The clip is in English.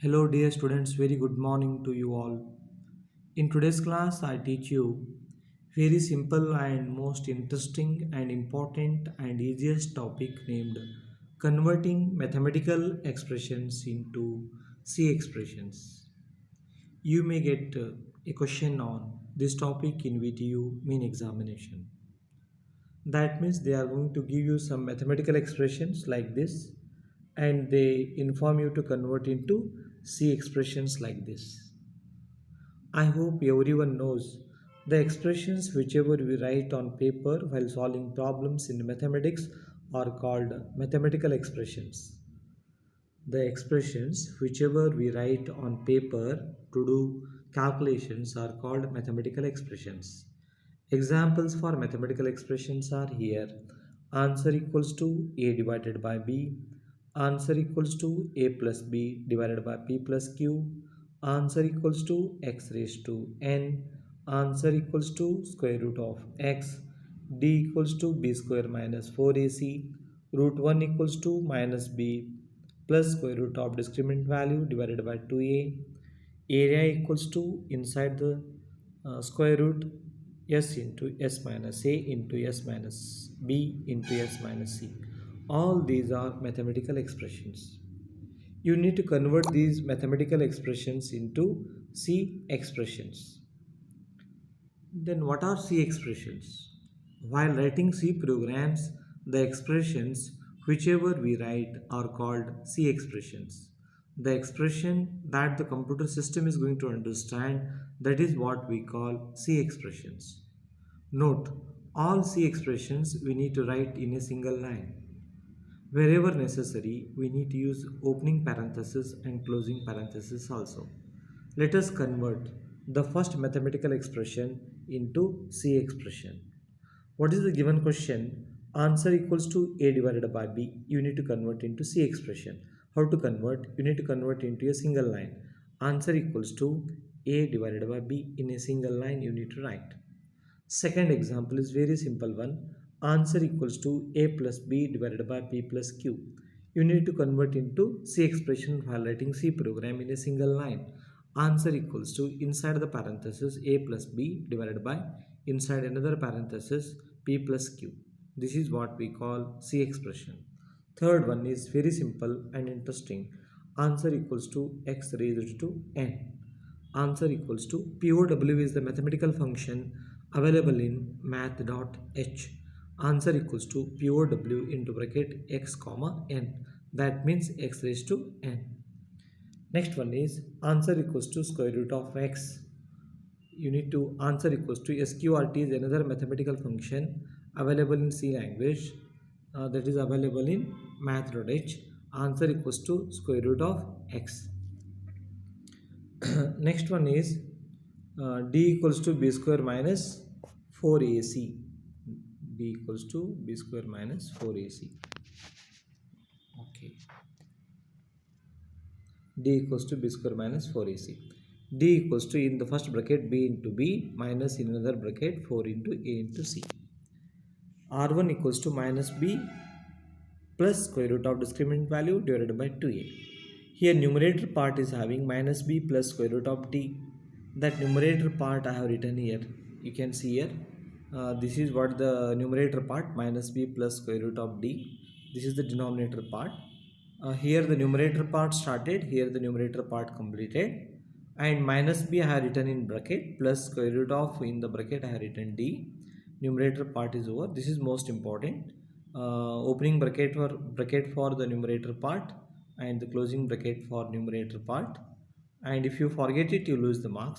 Hello, dear students. Very good morning to you all. In today's class, I teach you very simple and most interesting and important and easiest topic named converting mathematical expressions into C expressions. You may get a question on this topic in VTU main examination. That means they are going to give you some mathematical expressions like this and they inform you to convert into C expressions like this. I hope everyone knows the expressions whichever we write on paper while solving problems in mathematics are called mathematical expressions. The expressions whichever we write on paper to do calculations are called mathematical expressions. Examples for mathematical expressions are here. Answer equals to a divided by b. Answer equals to a plus b divided by p plus q. Answer equals to x raised to n. Answer equals to square root of x. D equals to b square minus 4ac. Root 1 equals to minus b plus square root of discriminant value divided by 2a. Area equals to inside the square root s into s minus a into s minus b into s minus c. All these are mathematical expressions. You need to convert these mathematical expressions into C expressions. Then what are C expressions? While writing C programs, the expressions whichever we write are called C expressions. The expression that the computer system is going to understand, that is what we call C expressions. Note, all C expressions we need to write in a single line. Wherever necessary, we need to use opening parenthesis and closing parenthesis also. Let us convert the first mathematical expression into C expression. What is the given question? Answer equals to A divided by B. You need to convert into C expression. How to convert? You need to convert into a single line. Answer equals to A divided by B. In a single line you need to write. Second example is very simple one. Answer equals to a plus b divided by p plus q. You need to convert into C expression while writing C program in a single line. Answer equals to inside the parenthesis a plus b divided by inside another parenthesis p plus q. This is what we call C expression. Third one is very simple and interesting. Answer equals to x raised to n. Answer equals to POW is the mathematical function available in math.h. Answer equals to POW into bracket x comma n. That means x raised to n. Next one is answer equals to square root of x. You need to answer equals to SQRT is another mathematical function available in C language that is available in math.h. Answer equals to square root of x. Next one is d equals to b square minus 4ac. D equals to b square minus 4ac. Okay. D equals to b square minus 4ac. D equals to in the first bracket b into b minus in another bracket 4 into a into c. R1 equals to minus b plus square root of discriminant value divided by 2a. Here numerator part is having minus b plus square root of d. That numerator part I have written here. You can see here. This is what the numerator part minus b plus square root of d. This is the denominator part. Here the numerator part started. Here the numerator part completed. And minus b I have written in bracket plus square root of in the bracket I have written d. Numerator part is over. This is most important. Opening bracket for the numerator part and the closing bracket for numerator part, and if you forget it you lose the marks.